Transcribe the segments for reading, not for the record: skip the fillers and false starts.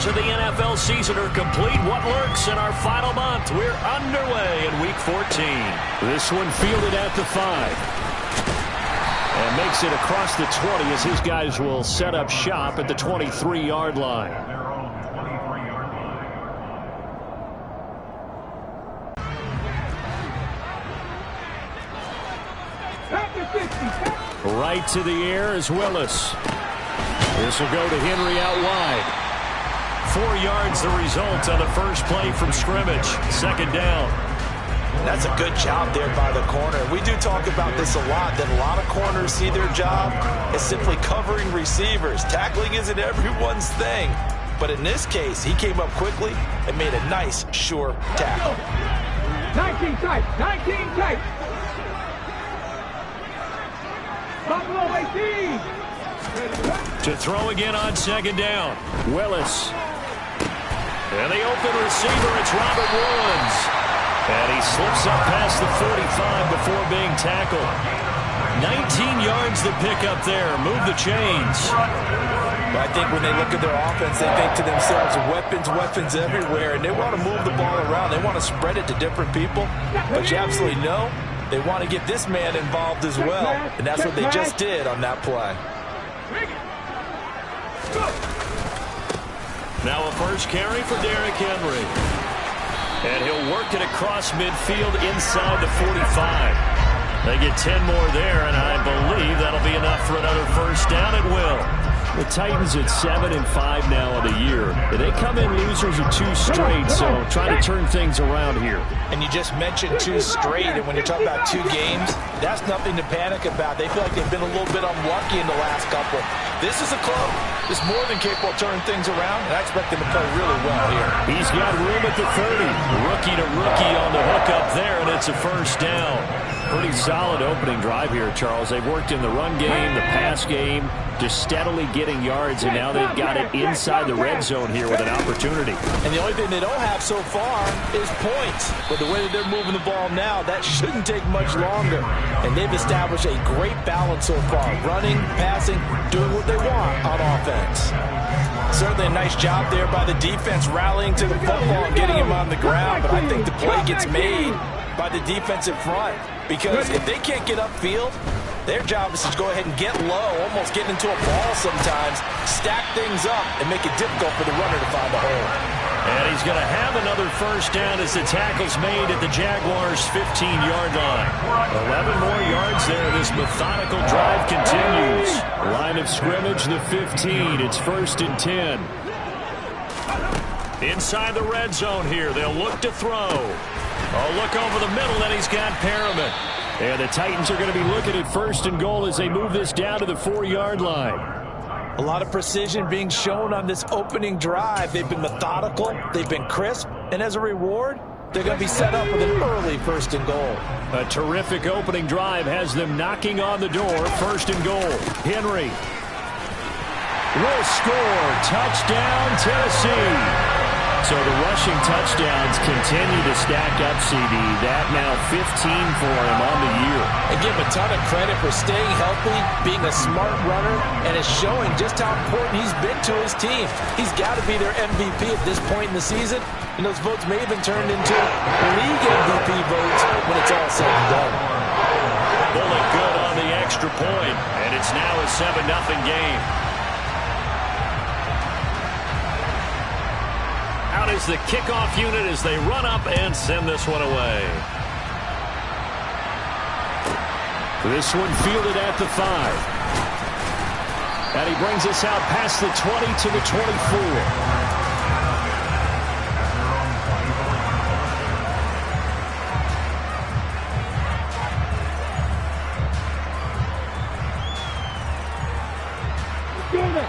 of the NFL season are complete. What lurks in our final month? We're underway in Week 14. This one fielded at the 5. And makes it across the 20 as his guys will set up shop at the 23-yard line. Right to the air is Willis. This will go to Henry out wide. 4 yards the result on the first play from scrimmage. Second down. That's a good job there by the corner. We do talk about this a lot, that a lot of corners see their job as simply covering receivers. Tackling isn't everyone's thing. But in this case, he came up quickly and made a nice, sure tackle. 19 tight, 19 tight. Buffalo 18. To throw again on second down. Willis. And the open receiver, it's Robert Woods. And he slips up past the 45 before being tackled. 19 yards to pick up there. Move the chains. I think when they look at their offense, they think to themselves, weapons everywhere. And they want to move the ball around. They want to spread it to different people. But you absolutely know they want to get this man involved as well. And that's what they just did on that play. Now a first carry for Derrick Henry. And he'll work it across midfield inside the 45. They get 10 more there, and I believe that'll be enough for another first down at will. The Titans at 7-5 now on the year. They come in losers of 2 straight, so trying to turn things around here. And you just mentioned 2 straight, and when you talk about 2 games, that's nothing to panic about. They feel like they've been a little bit unlucky in the last couple. This is a club that's more than capable of turning things around, and I expect them to play really well here. He's got room at the 30. Rookie to rookie on the hook up there, and it's a first down. Pretty solid opening drive here, Charles. They've worked in the run game, the pass game, just steadily getting yards, and now they've got it inside the red zone here with an opportunity. And the only thing they don't have so far is points. But the way that they're moving the ball now, that shouldn't take much longer. And they've established a great balance so far. Running, passing, doing what they want on offense. Certainly a nice job there by the defense, rallying to the football and getting him on the ground. But I think the play gets made by the defensive front. Because if they can't get upfield, their job is to go ahead and get low, almost get into a ball sometimes, stack things up, and make it difficult for the runner to find a hole. And he's going to have another first down as the tackle's made at the Jaguars' 15-yard line. 11 more yards there. This methodical drive continues. Line of scrimmage, the 15. It's 1st and 10. Inside the red zone here. They'll look to throw. Oh, look over the middle, and he's got Perriman. And the Titans are going to be looking at 1st and goal as they move this down to the 4-yard line. A lot of precision being shown on this opening drive. They've been methodical. They've been crisp. And as a reward, they're going to be set up with an early 1st and goal. A terrific opening drive has them knocking on the door. 1st and goal. Henry will score. Touchdown, Tennessee. So the rushing touchdowns continue to stack up, CD. That now 15 for him on the year. And give him a ton of credit for staying healthy, being a smart runner, and it's showing just how important he's been to his team. He's got to be their MVP at this point in the season, and those votes may have been turned into league MVP votes when it's all said and done. Bullet good on the extra point, and it's now a 7-0 game. Out is the kickoff unit as they run up and send this one away. This one fielded at the 5. And he brings us out past the 20 to the 24.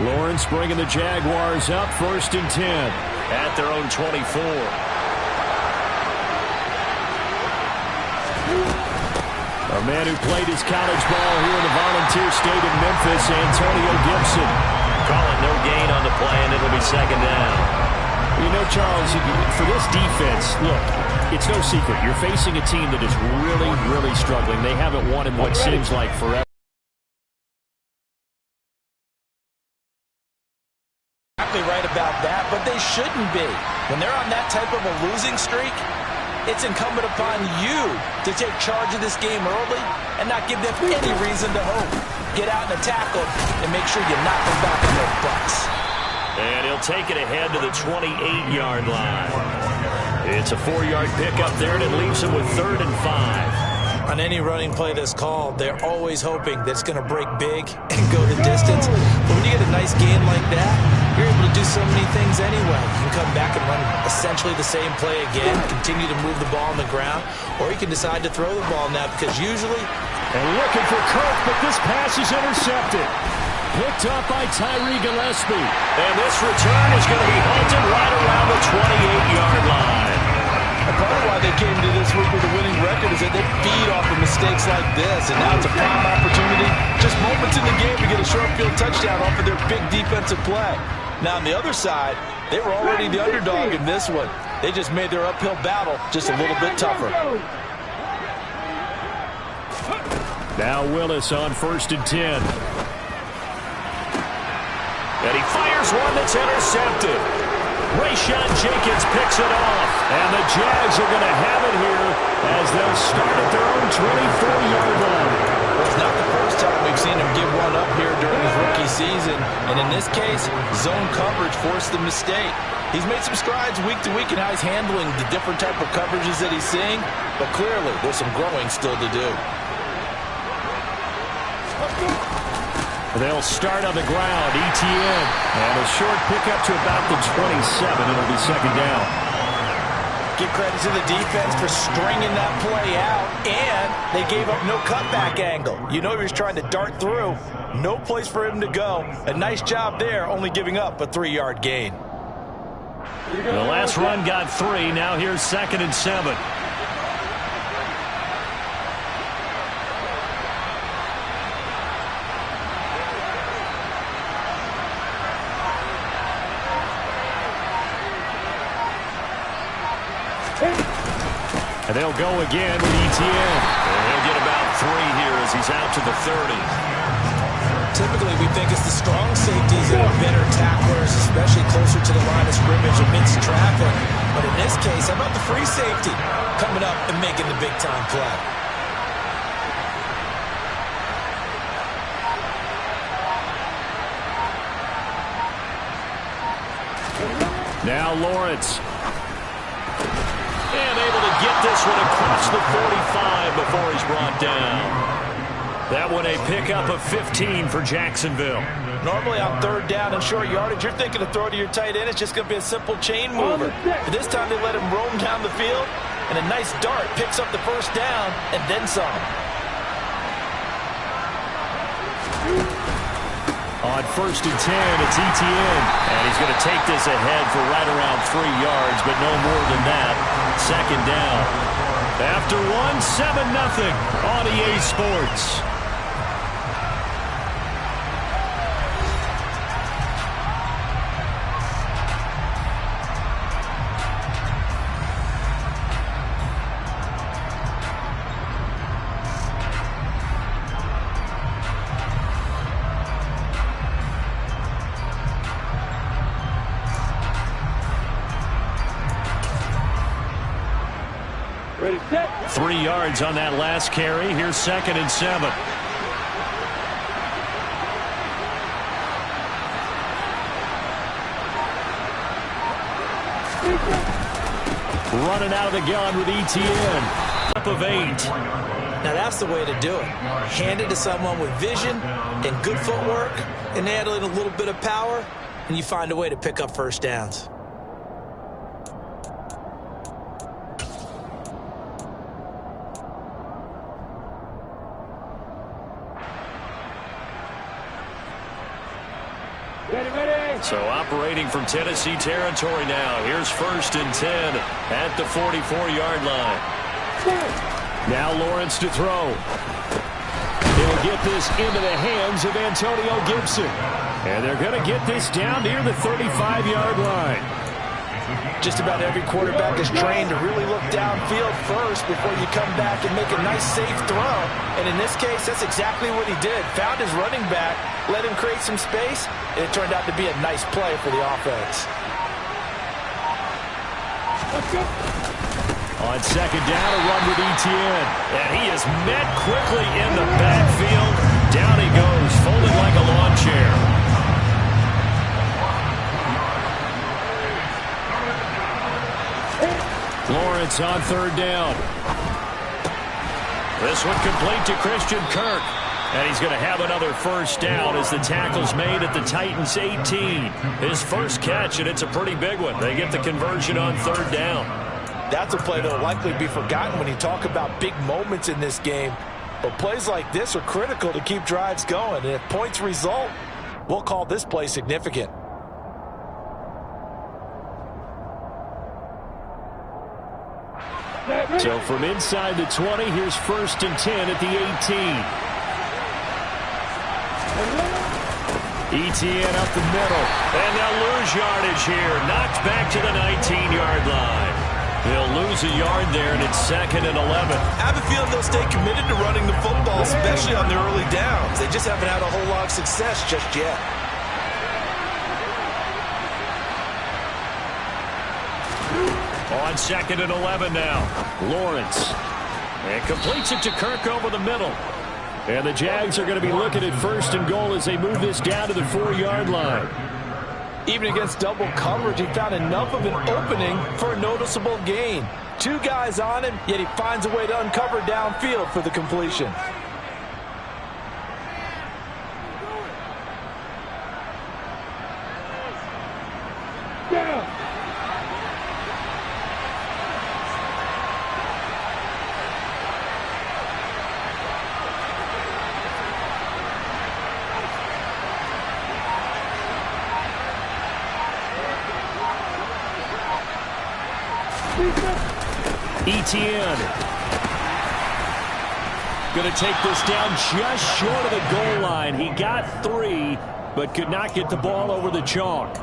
Lawrence bringing the Jaguars up 1st and 10 at their own 24. A man who played his college ball here in the Volunteer State of Memphis, Antonio Gibson. Calling no gain on the play, and it'll be 2nd down. You know, Charles, for this defense, look, it's no secret. You're facing a team that is really, really struggling. They haven't won in what seems like forever. Right about that, but they shouldn't be. When they're on that type of a losing streak, it's incumbent upon you to take charge of this game early and not give them any reason to hope. Get out and attack them and make sure you knock them back on their butts. And he'll take it ahead to the 28-yard line. It's a 4-yard pickup there, and it leaves him with 3rd and 5. On any running play that's called, they're always hoping that it's going to break big and go the distance. But when you get a nice game like that, you're able to do so many things anyway. You can come back and run essentially the same play again, continue to move the ball on the ground, or you can decide to throw the ball now because usually... And looking for Kirk, but this pass is intercepted. Picked up by Tyree Gillespie. And this return is going to be halted right around the 28-yard line. And part of why they came to this week with a winning record is that they feed off of mistakes like this, and now it's a prime opportunity, just moments in the game, to get a short field touchdown off of their big defensive play. Now on the other side, they were already the underdog in this one. They just made their uphill battle just a little bit tougher. Now Willis on 1st and 10. And he fires one that's intercepted. Rayshawn Jenkins picks it off. And the Jags are going to have it here as they'll start at their own 24-yard line. Well, it's not the first time we've seen him give one up here during his rookie season. And in this case, zone coverage forced the mistake. He's made some strides week to week in how he's handling the different type of coverages that he's seeing. But clearly, there's some growing still to do. They'll start on the ground, ETN. And a short pickup to about the 27. It'll be 2nd down. Give credit to the defense for stringing that play out, and they gave up no cutback angle. You know he was trying to dart through. No place for him to go. A nice job there, only giving up a 3-yard gain. The last run got 3. Now here's 2nd and 7. And they'll go again with ETN. And he'll get about 3 here as he's out to the 30. Typically, we think it's the strong safeties that are better tacklers, especially closer to the line of scrimmage amidst traffic. But in this case, how about the free safety coming up and making the big-time play? Now Lawrence. And able to get this one across the 45 before he's brought down. That one a pickup of 15 for Jacksonville. Normally on 3rd down and short yardage, you're thinking to throw to your tight end. It's just going to be a simple chain mover. But this time they let him roam down the field, and a nice dart picks up the 1st down and then some. On 1st and 10, it's ETN. And he's going to take this ahead for right around 3 yards, but no more than that. 2nd down. After 7-0 on EA Sports. Ready, set. 3 yards on that last carry. Here's 2nd and 7. Running out of the gun with ETN. Up of 8. Now that's the way to do it. Hand it to someone with vision and good footwork, and add in a little bit of power, and you find a way to pick up 1st downs. Ready, ready. So operating from Tennessee territory now. Here's 1st and 10 at the 44-yard line. Now Lawrence to throw. He'll get this into the hands of Antonio Gibson. And they're going to get this down near the 35-yard line. Just about every quarterback is trained to really look downfield first before you come back and make a nice, safe throw. And in this case, that's exactly what he did. Found his running back, let him create some space, and it turned out to be a nice play for the offense. Let's go. On second down, a run with Etienne. And he is met quickly in the backfield. Down he goes, folded like a lawn chair. Lawrence on third down. This one complete to Christian Kirk. And he's going to have another first down as the tackle's made at the Titans' 18. His first catch, and it's a pretty big one. They get the conversion on third down. That's a play that will likely be forgotten when you talk about big moments in this game. But plays like this are critical to keep drives going. And if points result, we'll call this play significant. So from inside the 20, here's first and 10 at the 18. Etienne up the middle, and they'll lose yardage here. Knocked back to the 19-yard line. They'll lose a yard there, and it's second and 11. I have a feeling they'll stay committed to running the football, especially on the early downs. They just haven't had a whole lot of success just yet. On second and 11 now. Lawrence. And completes it to Kirk over the middle. And the Jags are going to be looking at first and goal as they move this down to the 4-yard line. Even against double coverage, he found enough of an opening for a noticeable gain. Two guys on him, yet he finds a way to uncover downfield for the completion. Down. Etienne. Going to take this down just short of the goal line. He got 3, but could not get the ball over the chalk.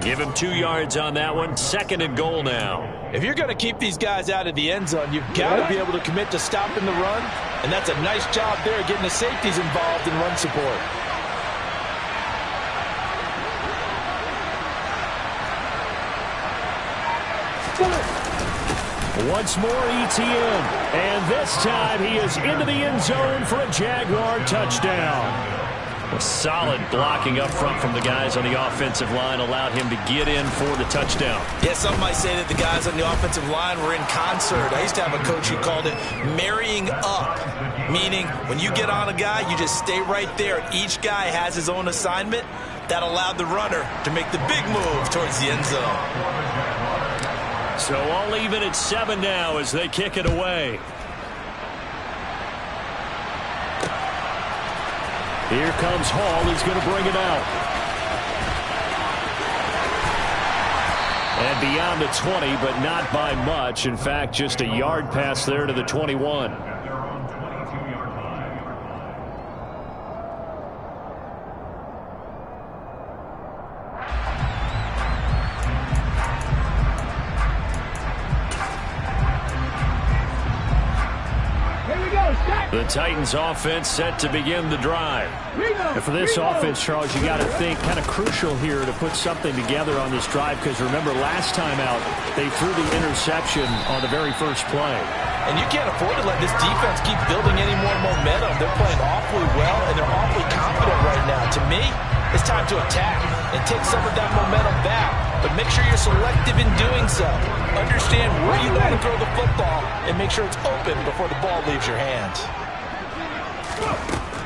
Give him 2 yards on that one. Second and goal now. If you're going to keep these guys out of the end zone, you've got to be able to commit to stopping the run, and that's a nice job there getting the safeties involved in run support. Once more, Etienne. And this time he is into the end zone for a Jaguar touchdown. A solid blocking up front from the guys on the offensive line allowed him to get in for the touchdown. Yeah, some might say that the guys on the offensive line were in concert. I used to have a coach who called it marrying up, meaning when you get on a guy, you just stay right there. Each guy has his own assignment. That allowed the runner to make the big move towards the end zone. So all even at 7 now as they kick it away. Here comes Hall. He's going to bring it out. And beyond the 20, but not by much. In fact, just a yard pass there to the 21. The Titans offense set to begin the drive. And for this offense, Charles, you got to think kind of crucial here to put something together on this drive, because remember last time out they threw the interception on the very first play. And you can't afford to let this defense keep building any more momentum. They're playing awfully well, and they're awfully confident right now. To me, it's time to attack and take some of that momentum back. But make sure you're selective in doing so. Understand where you want to throw the football and make sure it's open before the ball leaves your hands.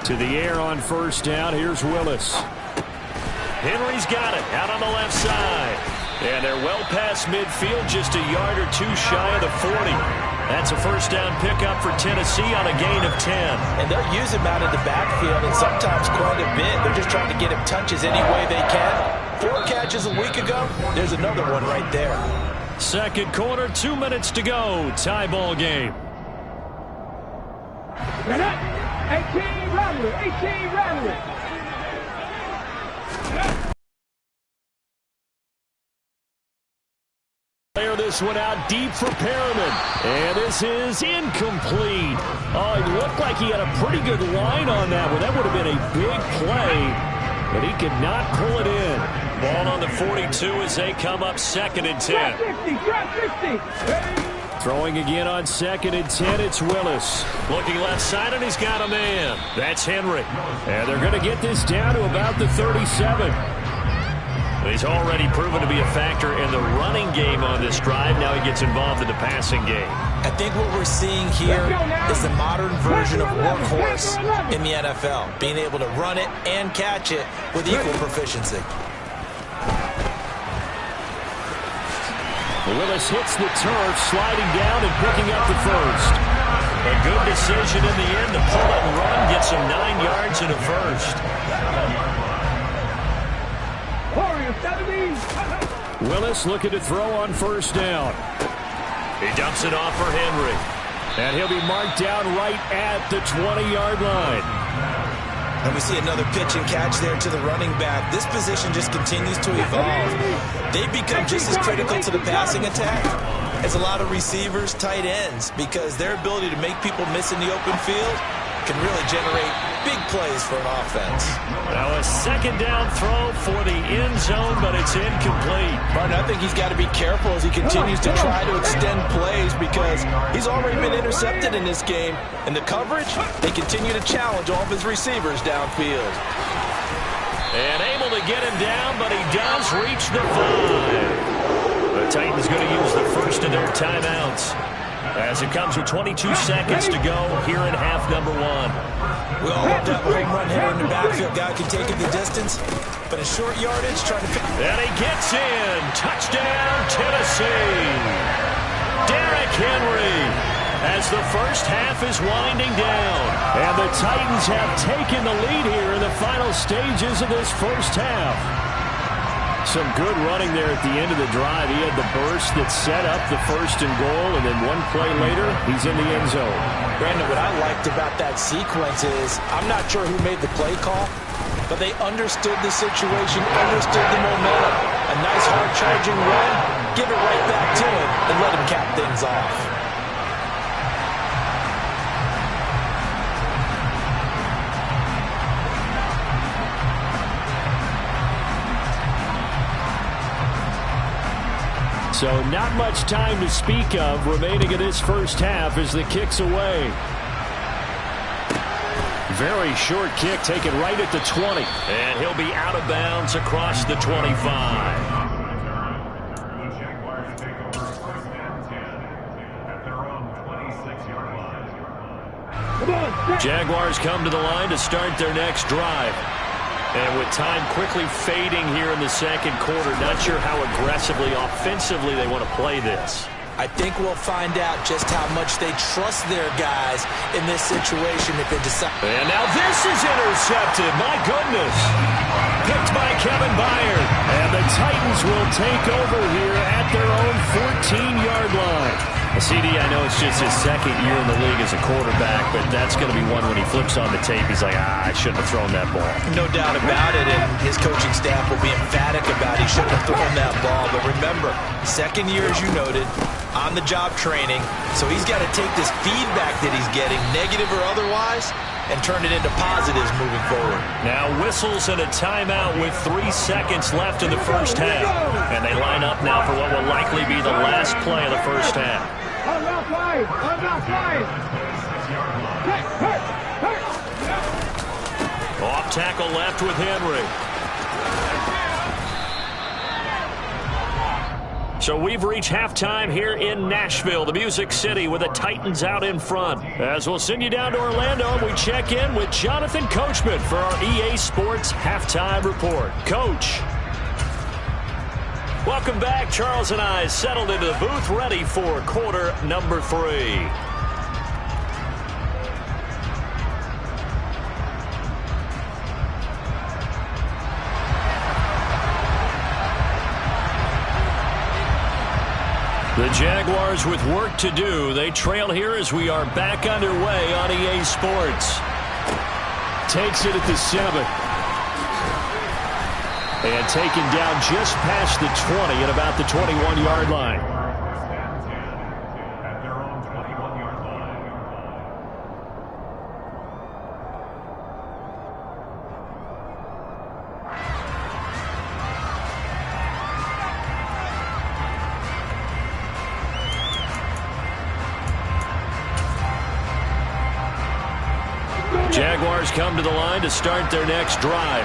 To the air on first down. Here's Willis. Henry's got it out on the left side. And they're well past midfield, just a yard or two shy of the 40. That's a first down pickup for Tennessee on a gain of 10. And they'll use him out in the backfield, and sometimes quite a bit. They're just trying to get him touches any way they can. 4 catches a week ago. There's another one right there. Second quarter, 2 minutes to go. Tie ball game. 18 Rattler, 18 Rattler. Clear this one out deep for Perriman. And this is incomplete. Oh, it looked like he had a pretty good line on that one. That would have been a big play, but he could not pull it in. Ball on the 42 as they come up 2nd and 10. Drop 60. Throwing again on 2nd and 10, it's Willis. Looking left side, and he's got a man. That's Henry. And they're going to get this down to about the 37. He's already proven to be a factor in the running game on this drive. Now he gets involved in the passing game. I think what we're seeing here is the modern version of workhorse in the NFL, being able to run it and catch it with equal proficiency. Willis hits the turf, sliding down and picking up the first. A good decision in the end to pull it and run, gets him 9 yards and a first. Willis looking to throw on first down. He dumps it off for Henry. And he'll be marked down right at the 20-yard line. And we see another pitch and catch there to the running back. This position just continues to evolve. They become just as critical to the passing attack as a lot of receivers, tight ends, because their ability to make people miss in the open field can really generate big plays for an offense. Now a 2nd down throw for the end zone, but it's incomplete. Martin, I think he's got to be careful as he continues to try to extend plays because he's already been intercepted in this game. And the coverage, they continue to challenge all of his receivers downfield. And able to get him down, but he does reach the 5. The Titans going to use the first of their timeouts as it comes with 22 seconds to go here in half number 1. We all hope to have a home run here in the backfield. Guy can take it the distance, but in short yardage, trying to pick. And he gets in. Touchdown, Tennessee. Derrick Henry as the first half is winding down. And the Titans have taken the lead here in the final stages of this first half. Some good running there at the end of the drive. He had the burst that set up the 1st and goal, and then one play later, he's in the end zone. Brandon, what I liked about that sequence is, I'm not sure who made the play call, but they understood the situation, understood the momentum. A nice hard-charging run, give it right back to him, and let him cap things off. So not much time to speak of remaining in this first half as the kick's away. Very short kick taken right at the 20. And he'll be out of bounds across the 25. Jaguars come to the line to start their next drive. And with time quickly fading here in the 2nd quarter, not sure how aggressively, offensively they want to play this. I think we'll find out just how much they trust their guys in this situation if they decide. And now this is intercepted. My goodness. Picked by Kevin Byard. And the Titans will take over here at their own 14-yard line. CD, I know it's just his 2nd year in the league as a quarterback, but that's going to be one when he flips on the tape. He's like, I shouldn't have thrown that ball. No doubt about it, and his coaching staff will be emphatic about he shouldn't have thrown that ball. But remember, 2nd year, as you noted, on-the-job training, so he's got to take this feedback that he's getting, negative or otherwise, and turn it into positives moving forward. Now whistles and a timeout with 3 seconds left in the first half. And they line up now for what will likely be the last play of the first half. Off tackle left with Henry. So we've reached halftime here in Nashville, the Music City, with the Titans out in front. As we'll send you down to Orlando, we check in with Jonathan Coachman for our EA Sports Halftime Report. Coach. Welcome back. Charles and I settled into the booth, ready for quarter number 3. The Jaguars with work to do. They trail here as we are back underway on EA Sports. Takes it at the 7. And taken down just past the 20 at about the 21-yard line. Jaguars come to the line to start their next drive.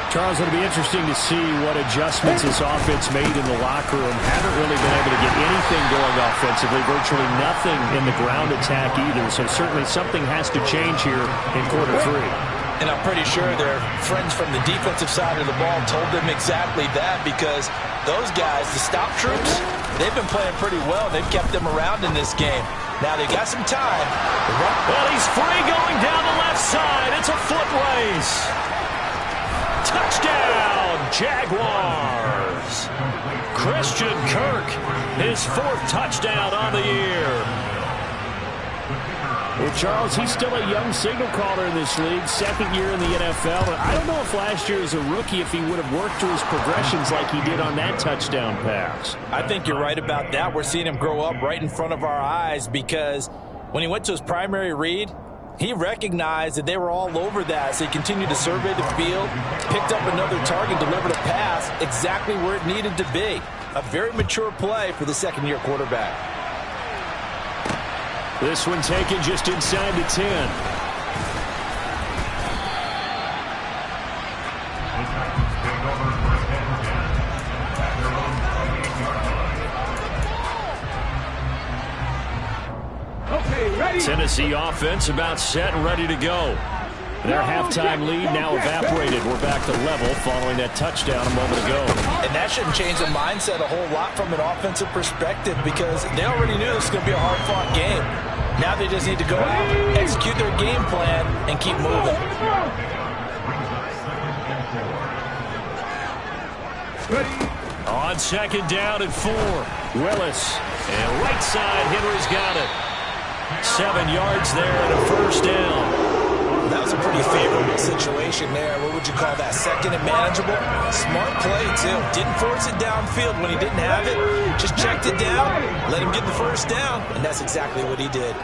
Charles, it'll be interesting to see what adjustments this offense made in the locker room. Haven't really been able to get anything going offensively, virtually nothing in the ground attack either. So certainly something has to change here in quarter 3. And I'm pretty sure their friends from the defensive side of the ball told them exactly that, because those guys, the stop troops, they've been playing pretty well. They've kept them around in this game. Now they've got some time. Well, he's free going down the left side. It's a foot race. Touchdown, Jaguars. Christian Kirk, his 4th touchdown on the year. Well, Charles, he's still a young signal caller in this league, 2nd year in the NFL. But I don't know if last year as a rookie, if he would have worked through his progressions like he did on that touchdown pass. I think you're right about that. We're seeing him grow up right in front of our eyes, because when he went to his primary read, he recognized that they were all over that, so he continued to survey the field, picked up another target, delivered a pass exactly where it needed to be. A very mature play for the 2nd-year quarterback. This one taken just inside the 10. Tennessee offense about set and ready to go. Their halftime lead now evaporated. We're back to level following that touchdown a moment ago. And that shouldn't change the mindset a whole lot from an offensive perspective, because they already knew this was going to be a hard-fought game. Now they just need to go out, execute their game plan, and keep moving. On 2nd down and 4. Willis. And right side, Henry's got it. 7 yards there and a 1st down. That was a pretty favorable situation there. What would you call that? 2nd and manageable? Smart play, too. Didn't force it downfield when he didn't have it. Just checked it down, let him get the 1st down, and that's exactly what he did.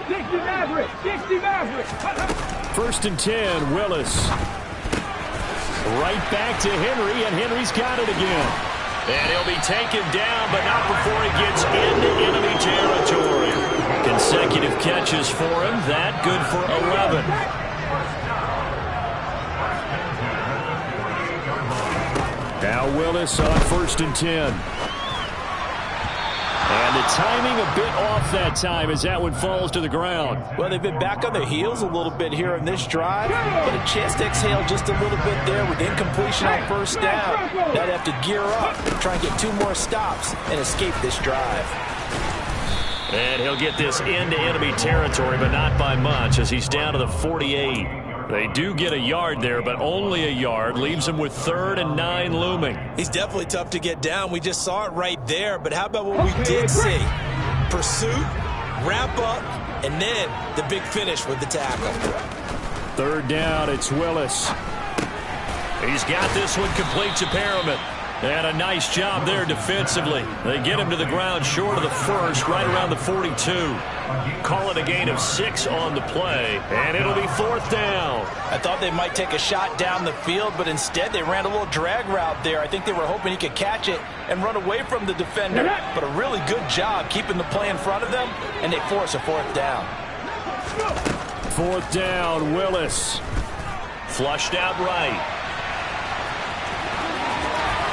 60 Maverick! 60 Maverick! 1st and 10, Willis. Right back to Henry, and Henry's got it again. And he'll be taken down, but not before he gets into enemy territory. Consecutive catches for him. That good for 11. Now Willis on 1st and 10. And the timing a bit off that time as that one falls to the ground. Well, they've been back on their heels a little bit here in this drive, but a chance to exhale just a little bit there with incompletion on 1st down. Now they have to gear up, try and get 2 more stops, and escape this drive. And he'll get this into enemy territory, but not by much, as he's down to the 48. They do get a yard there, but only a yard. Leaves him with 3rd and 9 looming. He's definitely tough to get down. We just saw it right there, but how about what we did see? Pursuit, wrap up, and then the big finish with the tackle. 3rd down, it's Willis. He's got this one complete to Perriman. And a nice job there defensively. They get him to the ground short of the 1st, right around the 42. Call it a gain of 6 on the play, and it'll be 4th down. I thought they might take a shot down the field, but instead they ran a little drag route there. I think they were hoping he could catch it and run away from the defender, but a really good job keeping the play in front of them, and they force a 4th down. 4th down, Willis. Flushed out right.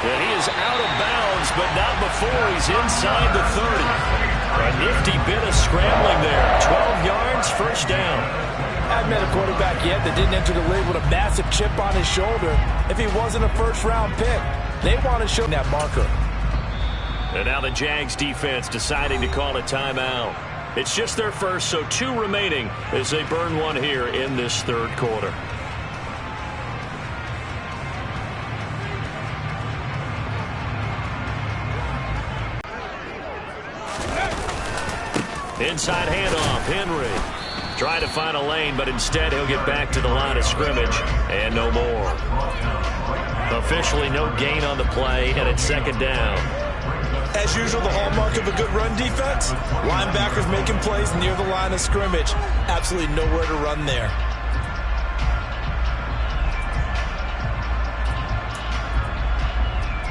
And he is out of bounds, but not before he's inside the 30. A nifty bit of scrambling there. 12 yards, 1st down. I haven't met a quarterback yet that didn't enter the league with a massive chip on his shoulder. If he wasn't a 1st-round pick, they want to show that marker. And now the Jags defense deciding to call a timeout. It's just their 1st, so 2 remaining as they burn one here in this 3rd quarter. Inside handoff, Henry. Trying to find a lane, but instead he'll get back to the line of scrimmage, and no more. Officially no gain on the play, and it's 2nd down. As usual, the hallmark of a good run defense, linebackers making plays near the line of scrimmage. Absolutely nowhere to run there.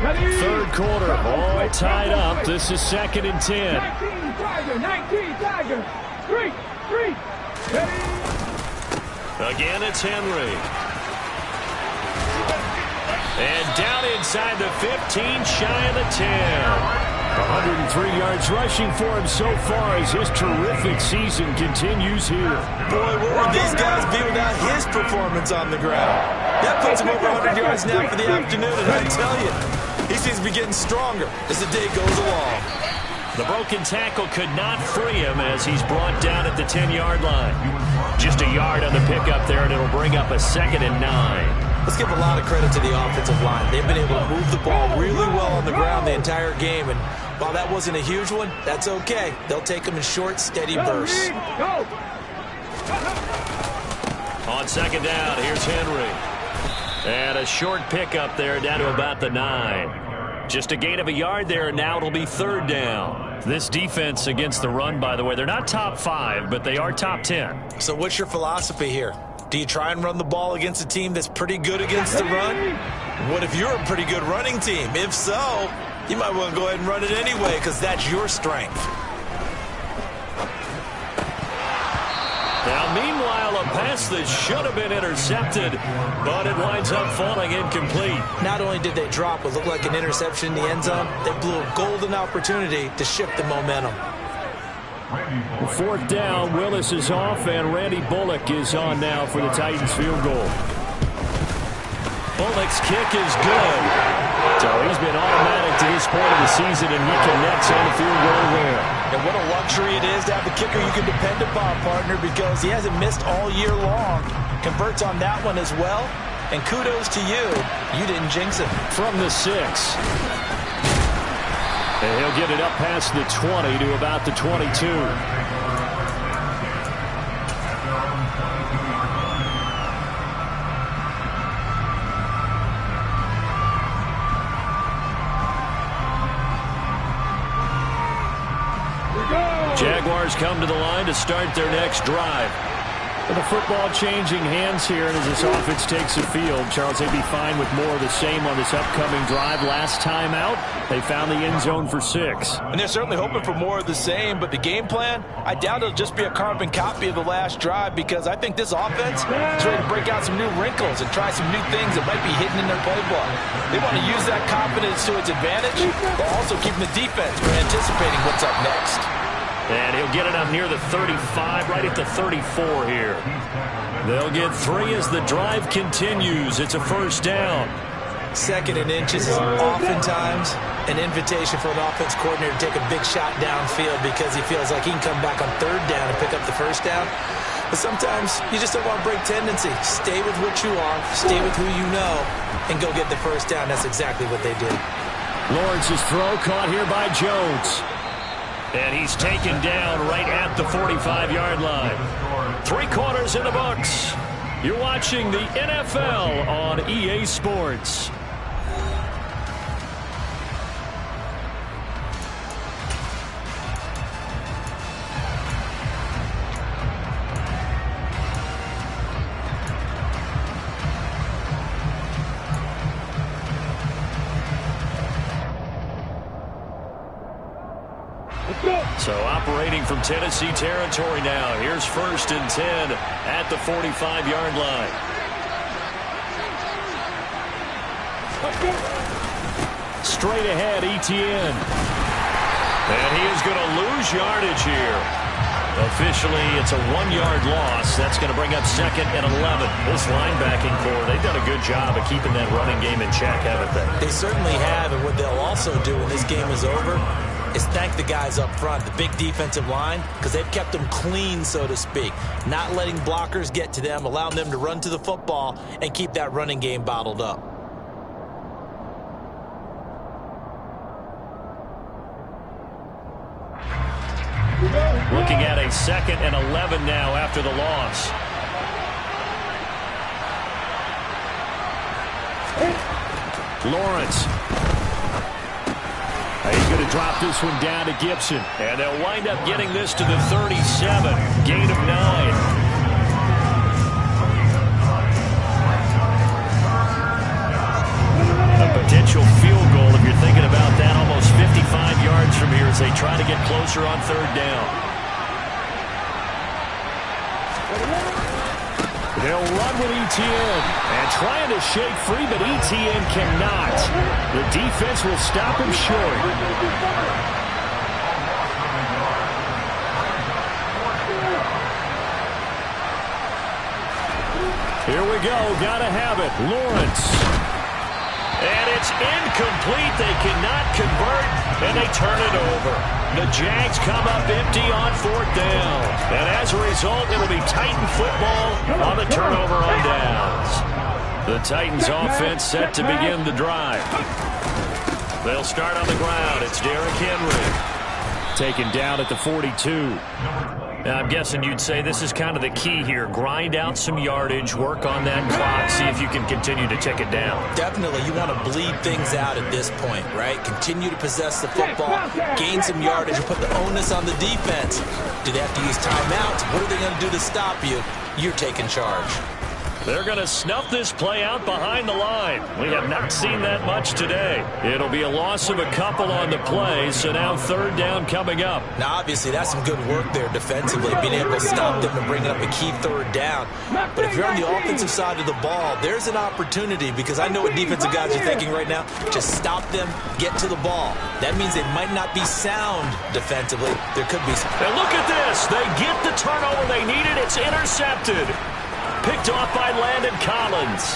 Third quarter, all tied up. This is 2nd and 10. 19 Tiger, 19 Tiger. 3. Again, it's Henry. And down inside the 15, shy of the 10. 103 yards rushing for him so far as his terrific season continues here. Boy, where would these guys be without his performance on the ground? That puts him over 100 yards now for the afternoon, and I tell you, he seems to be getting stronger as the day goes along. The broken tackle could not free him as he's brought down at the 10-yard line. Just a yard on the pickup there, and it'll bring up a 2nd and 9. Let's give a lot of credit to the offensive line. They've been able to move the ball really well on the ground the entire game, and while that wasn't a huge one, that's okay. They'll take them in short, steady bursts. On 2nd down, here's Henry. And a short pickup there down to about the 9. Just a gain of a yard there, and now it'll be 3rd down. This defense against the run, by the way, they're not top 5, but they are top 10. So what's your philosophy here? Do you try and run the ball against a team that's pretty good against the run? What if you're a pretty good running team? If so, you might want to go ahead and run it anyway because that's your strength. Now, meanwhile, a pass that should have been intercepted, but it winds up falling incomplete. Not only did they drop what looked like an interception in the end zone, they blew a golden opportunity to shift the momentum. 4th down, Willis is off, and Randy Bullock is on now for the Titans field goal. Bullock's kick is good. So he's been automatic to this point of the season, and he connects on the field goal there. And what a luxury it is to have a kicker you can depend upon, partner, because he hasn't missed all year long. Converts on that one as well. And kudos to you. You didn't jinx him. From the 6. And he'll get it up past the 20 to about the 22. Jaguars come to the line to start their next drive. With the football changing hands here, and as this offense takes the field, Charles, they'd be fine with more of the same on this upcoming drive. Last time out, they found the end zone for 6. And they're certainly hoping for more of the same, but the game plan, I doubt it'll just be a carbon copy of the last drive because I think this offense is ready to break out some new wrinkles and try some new things that might be hidden in their playbook. They want to use that confidence to its advantage, while also keeping the defense from anticipating what's up next. And he'll get it up near the 35, right at the 34 here. They'll get 3 as the drive continues. It's a 1st down. 2nd and inches is oftentimes an invitation for an offense coordinator to take a big shot downfield because he feels like he can come back on 3rd down and pick up the 1st down. But sometimes you just don't want to break tendency. Stay with what you are, stay with who you know, and go get the 1st down. That's exactly what they did. Lawrence's throw caught here by Jones. And he's taken down right at the 45-yard line. 3 quarters in the books. You're watching the NFL on EA Sports. So operating from Tennessee territory now. Here's 1st and 10 at the 45-yard line. Straight ahead, Etienne. And he is going to lose yardage here. Officially, it's a 1-yard loss. That's going to bring up 2nd and 11. This linebacking core, they've done a good job of keeping that running game in check, haven't they? They certainly have, and what they'll also do when this game is over is thank the guys up front, the big defensive line, because they've kept them clean, so to speak. Not letting blockers get to them, allowing them to run to the football and keep that running game bottled up. Looking at a 2nd and 11 now after the loss. Lawrence. He's going to drop this one down to Gibson. And they'll wind up getting this to the 37. Gain of 9. A potential field goal, if you're thinking about that, almost 55 yards from here as they try to get closer on 3rd down. They'll run with ETN. And trying to shake free, but ETN cannot. The defense will stop him short. Here we go. Gotta have it. Lawrence. And it's incomplete. They cannot convert, and they turn it over. The Jags come up empty on 4th down. And as a result, it'll be Titan football on the turnover on downs. The Titans offense set to begin the drive. They'll start on the ground. It's Derrick Henry. Taken down at the 42. Now, I'm guessing you'd say this is kind of the key here. Grind out some yardage, work on that clock, see if you can continue to tick it down. Definitely, you want to bleed things out at this point, right? Continue to possess the football, gain some yardage, and put the onus on the defense. Do they have to use timeouts? What are they going to do to stop you? You're taking charge. They're going to snuff this play out behind the line. We have not seen that much today. It'll be a loss of a couple on the play, so now 3rd down coming up. Now, obviously, that's some good work there defensively, being able to stop them and bringing up a key 3rd down. But if you're on the offensive side of the ball, there's an opportunity, because I know what defensive guys are thinking right now. Just stop them, get to the ball. That means they might not be sound defensively. There could be some. And look at this. They get the turnover they needed. It's intercepted. Picked off by Landon Collins.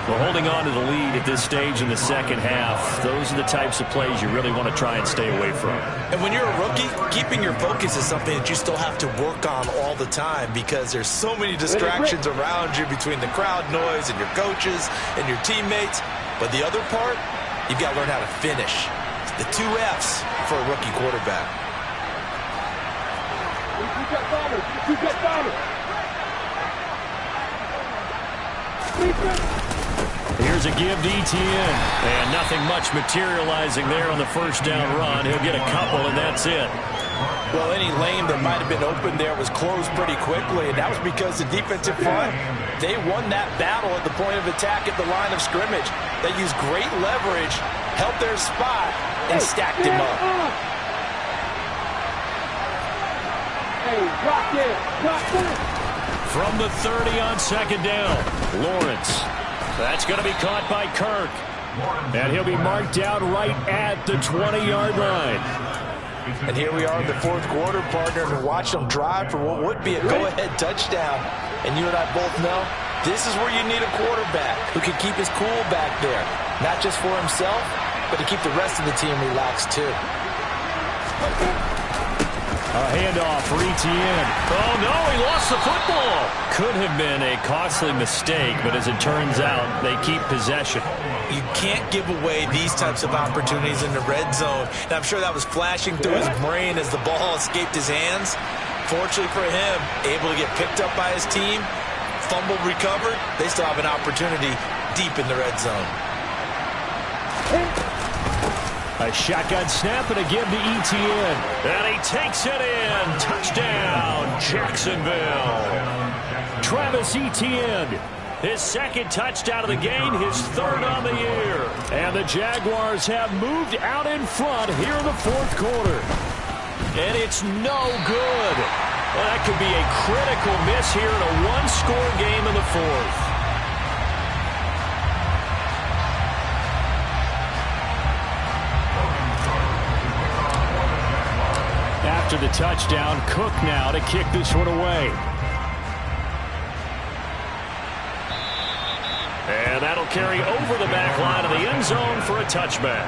Well, holding on to the lead at this stage in the second half, those are the types of plays you really want to try and stay away from. And when you're a rookie, keeping your focus is something that you still have to work on all the time, because there's so many distractions around you between the crowd noise and your coaches and your teammates. But the other part, you've got to learn how to finish. The 2 F's for a rookie quarterback. Here's a give to ETN. And nothing much materializing there on the 1st down run. He'll get a couple, and that's it. Well, any lane that might have been open there was closed pretty quickly, and that was because the defensive front, they won that battle at the point of attack at the line of scrimmage. They used great leverage, held their spot, and stacked him up. From the 30 on 2nd down, Lawrence. That's going to be caught by Kirk. And he'll be marked out right at the 20-yard line. And here we are in the 4th quarter, partner, and watch them drive for what would be a go-ahead touchdown. And you and I both know this is where you need a quarterback who can keep his cool back there. Not just for himself, but to keep the rest of the team relaxed too. A handoff for ETN. Oh, no, he lost the football. Could have been a costly mistake, but as it turns out, they keep possession. You can't give away these types of opportunities in the red zone. And I'm sure that was flashing through his brain as the ball escaped his hands. Fortunately for him, able to get picked up by his team, fumbled, recovered. They still have an opportunity deep in the red zone. A shotgun snap and a give to ETN. And he takes it in. Touchdown, Jacksonville. Travis Etienne. His 2nd touchdown of the game, his 3rd on the year. And the Jaguars have moved out in front here in the 4th quarter. And it's no good. Well, that could be a critical miss here in a 1-score game in the 4th. After the touchdown, Cook now to kick this one away. And that'll carry over the back line of the end zone for a touchback.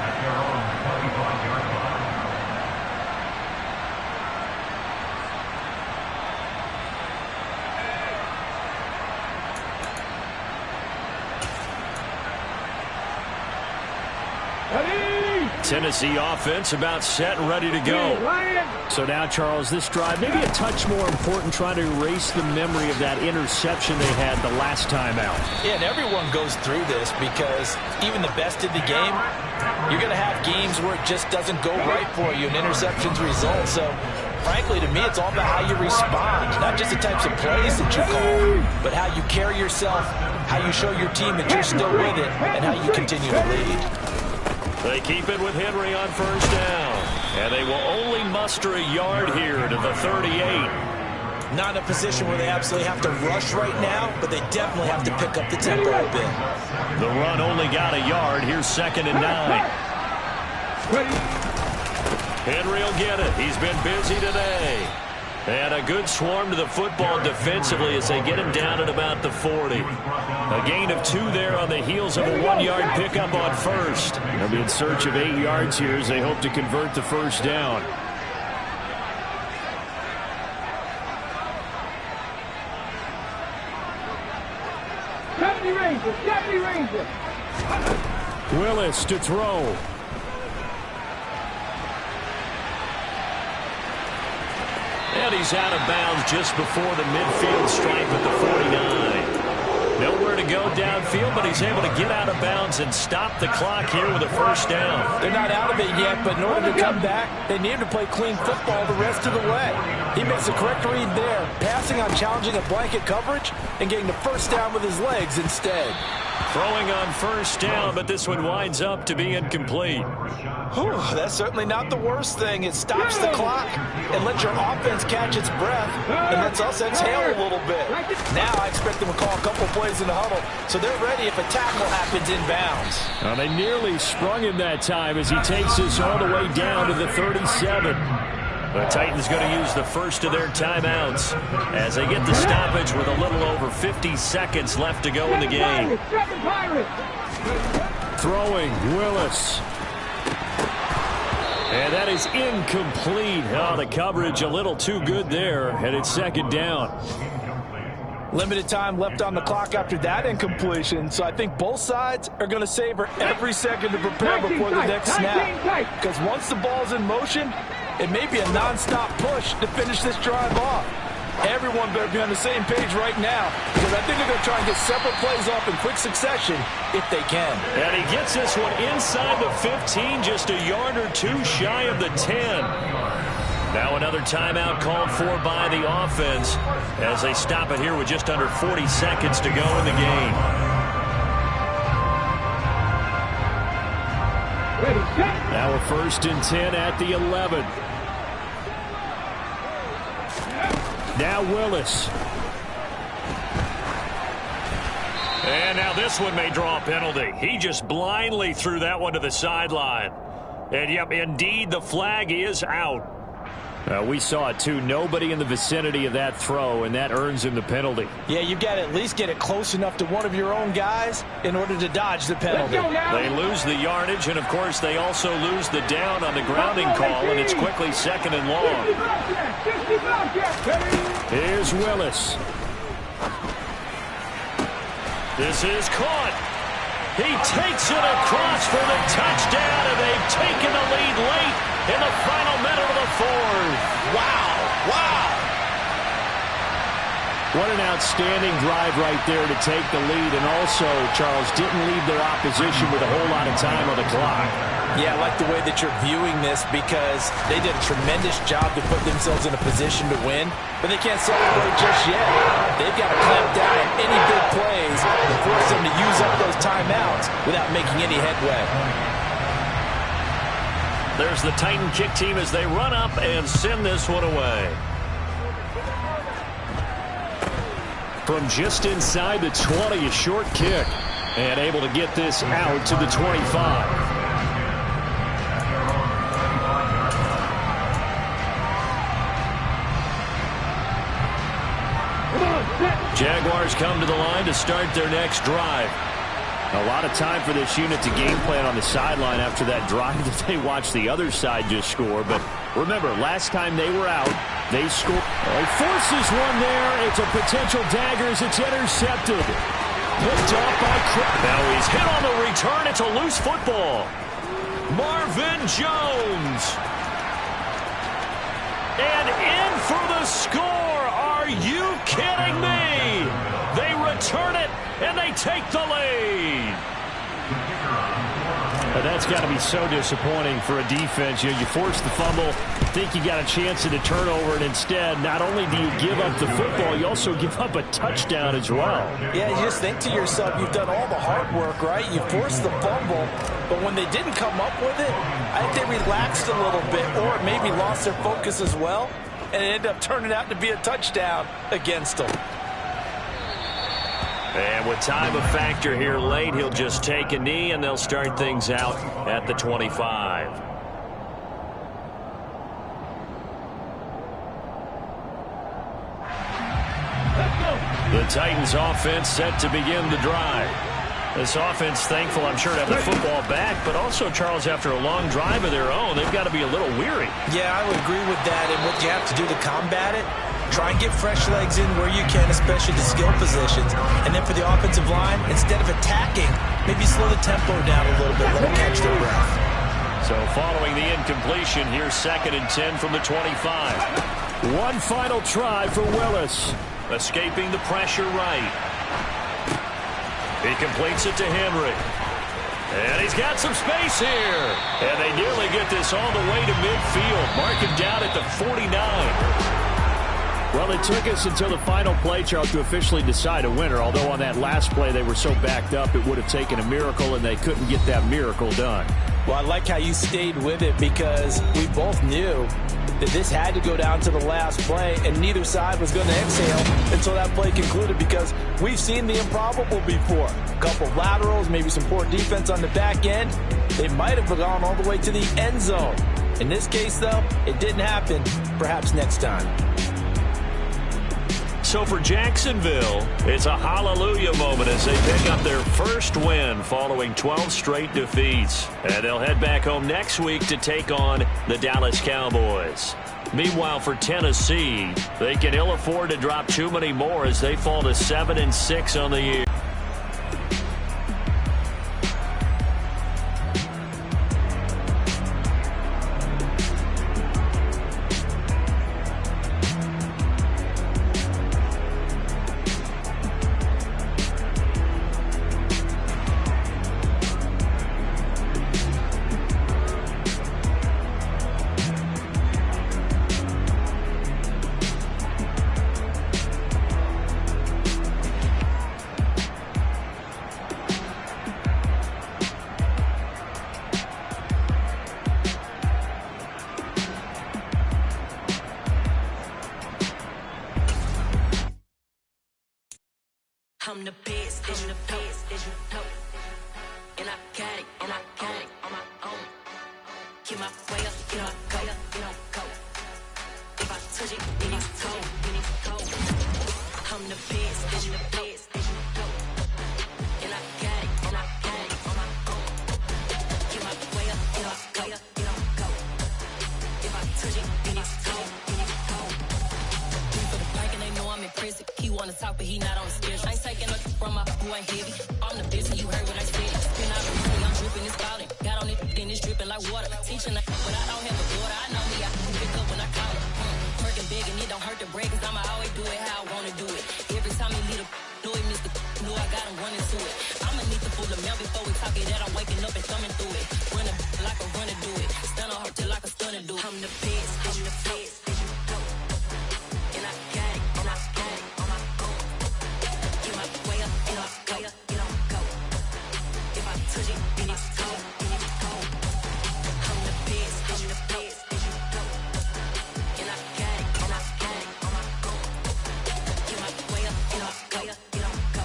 Tennessee offense about set and ready to go. So now, Charles, this drive maybe a touch more important, trying to erase the memory of that interception they had the last time out. Yeah, and everyone goes through this, because even the best in the game, you're going to have games where it just doesn't go right for you and interceptions result. So, frankly, to me, it's all about how you respond, not just the types of plays that you call, but how you carry yourself, how you show your team that you're still with it, and how you continue to lead. They keep it with Henry on 1st down. And they will only muster a yard here to the 38. Not in a position where they absolutely have to rush right now, but they definitely have to pick up the tempo a bit. The run only got a yard. Here's 2nd and 9. Henry will get it. He's been busy today. And a good swarm to the football defensively as they get him down at about the 40. A gain of 2 there on the heels of a 1-yard pickup on first. They'll be in search of 8 yards here as they hope to convert the first down. Deputy Ranger. Willis to throw. And he's out of bounds just before the midfield stripe at the 49. Nowhere to go downfield, but he's able to get out of bounds and stop the clock here with a first down. They're not out of it yet, but in order to come back, they need to play clean football the rest of the way. He makes the correct read there, passing on challenging a blanket coverage and getting the first down with his legs instead. Throwing on first down, but this one winds up to be incomplete. Whew, that's certainly not the worst thing. It stops the clock and lets your offense catch its breath and lets us exhale a little bit. Now I expect them to call a couple plays in the huddle, so they're ready if a tackle happens inbounds. Well, they nearly sprung him that time as he takes us all the way down to the 37. The Titans going to use the first of their timeouts as they get the stoppage with a little over 50 seconds left to go in the game. Throwing, Willis. And that is incomplete. Oh, the coverage a little too good there, and it's 2nd down. Limited time left on the clock after that incompletion, so I think both sides are going to savor every second to prepare before the next snap. Because once the ball's in motion, it may be a non-stop push to finish this drive off. Everyone better be on the same page right now, because I think they're going to try and get several plays off in quick succession if they can. And he gets this one inside the 15, just a yard or 2 shy of the 10. Now another timeout called for by the offense as they stop it here with just under 40 seconds to go in the game. Now a 1st and 10 at the 11. Now Willis. And now this one may draw a penalty. He just blindly threw that one to the sideline. And yep, indeed, the flag is out. We saw it too. Nobody in the vicinity of that throw, and that earns him the penalty. Yeah, you've got to at least get it close enough to one of your own guys in order to dodge the penalty. They lose the yardage, and of course they also lose the down on the grounding call, and it's quickly 2nd and long. Here's Willis. This is caught. He takes it across for the touchdown, and they've taken the lead late in the final minute of the 4th. Wow. Wow. What an outstanding drive right there to take the lead, and also, Charles, didn't leave their opposition with a whole lot of time on the clock. Yeah, I like the way that you're viewing this because they did a tremendous job to put themselves in a position to win, but they can't celebrate just yet. They've got to clamp down on any big plays and force them to use up those timeouts without making any headway. There's the Titan kick team as they run up and send this one away. From just inside the 20, a short kick. And able to get this out to the 25. Jaguars come to the line to start their next drive. A lot of time for this unit to game plan on the sideline after that drive that they watched the other side just score. But remember, last time they were out, they scored. He forces one there. It's a potential dagger as it's intercepted. Picked up by Chris. Now he's hit on the return. It's a loose football. Marvin Jones. And in for the score. Are you kidding me? They return it, and they take the lead. That's got to be so disappointing for a defense. You force the fumble, think you got a chance at a turnover, and instead, not only do you give up the football, you also give up a touchdown as well. Yeah, you just think to yourself, you've done all the hard work, right? You forced the fumble, but when they didn't come up with it, I think they relaxed a little bit or maybe lost their focus as well. and it ended up turning out to be a touchdown against them. And with time a factor here late, he'll just take a knee, and they'll start things out at the 25. The Titans offense set to begin the drive. This offense thankful, I'm sure, to have the football back, but also, Charles, after a long drive of their own, they've got to be a little weary. Yeah, I would agree with that, and what you have to do to combat it, try and get fresh legs in where you can, especially the skill positions. And then for the offensive line, instead of attacking, maybe slow the tempo down a little bit, let them catch their breath. So following the incompletion, here's 2nd and 10 from the 25. One final try for Willis. Escaping the pressure right. He completes it to Henry. And he's got some space here. And they nearly get this all the way to midfield. Mark him down at the 49. Well, it took us until the final play, Charles, to officially decide a winner. Although on that last play they were so backed up, it would have taken a miracle, and they couldn't get that miracle done. Well, I like how you stayed with it because we both knew that this had to go down to the last play, and neither side was going to exhale until that play concluded because we've seen the improbable before. A couple laterals, maybe some poor defense on the back end. They might have gone all the way to the end zone. In this case, though, it didn't happen. Perhaps next time. So for Jacksonville, it's a hallelujah moment as they pick up their first win following 12 straight defeats. And they'll head back home next week to take on the Dallas Cowboys. Meanwhile, for Tennessee, they can ill afford to drop too many more as they fall to 7-6 on the year. I'm the best, I'm the best, and I got it, on my own. Get my way up, get my go. If I touch it, then it's cold. I'm the best, I'm the best, and I got it, on my own. Get my way up, get my go. If I touch it, then it's cold. For the bank and they know I'm in prison. He wanna talk, but he not on the schedule. I ain't taking nothing from my who ain't heavy. I'm the best, and you heard what I said. Spin out the money, I'm dripping, it's falling. Got on it, then it's dripping like water. Teaching that, but I don't have a daughter. I know me, I can pick up when I call her. Working big, and it don't hurt to break, cause I'ma always do it how I wanna do it. Every time he lead a do it, Mr. Know I got him running to it. I'ma need to pull the mail before we talk it, that I'm waking up and thumbing through it. Running like a runner do it. Stun on her till like a stunner do it. I'm the best, I'm the best. And I got it, and I got it on my own. Get my way up, get my go. If I touch it, then it's cold. I'm the best, I'm the best. And I got it, and I got it on my own. Get my way up, get my go.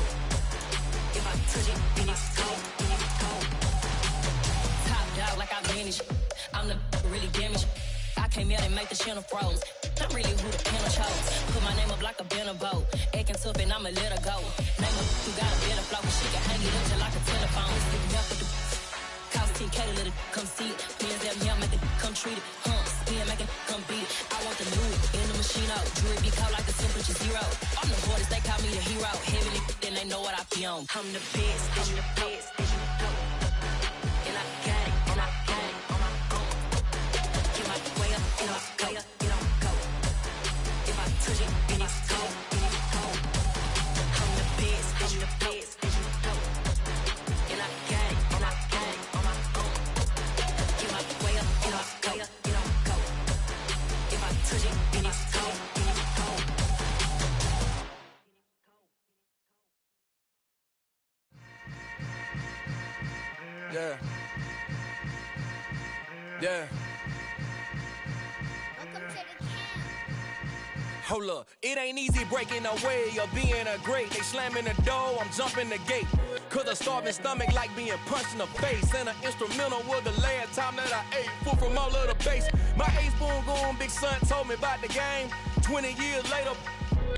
If I touch it, then it's cold. Top dog like I vanished. I'm the really damaged. I came out and make the channel froze. I'm really who the panel chose. Put my name up like a banner boat. Acting tough and I'ma let her go. Name her who got a better flow. She can hang it up just like a telephone. Sticking up with the cost 10K to let it come see it. Me and them here make it come treat it. Spin make it come beat it. I want the new in the machine out. Jewelry be caught like the temperature 0. I'm the hardest, they call me the hero. Heavily, then they know what I be on. I'm the best, I'm the best. And I got it, and I got it on my own. Get my way up, and I go. If I touch it, then it's cold. I'm the best, I'm the best. And I got it, and I got it on my own. Get my way up, and I go. If I touch it, then it's cold. Yeah. Yeah. Welcome to the camp. Hold up, it ain't easy breaking away or being a great. They slamming the door, I'm jumping the gate. Cause a starving stomach like being punched in the face. And an instrumental was the last time that I ate food from all of the base. My ace boom goon, big son told me about the game. 20 years later,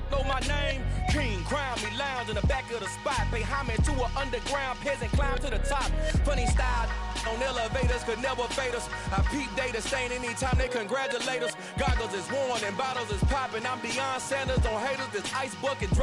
know my name. King, crown me, lounge in the back of the spot. Pay homage to an underground peasant, climb to the top. Funny style on elevators could never fade us. I peep data stain anytime they congratulate us. Goggles is worn and bottles is popping. I'm Deion Sanders on haters. This ice bucket drop.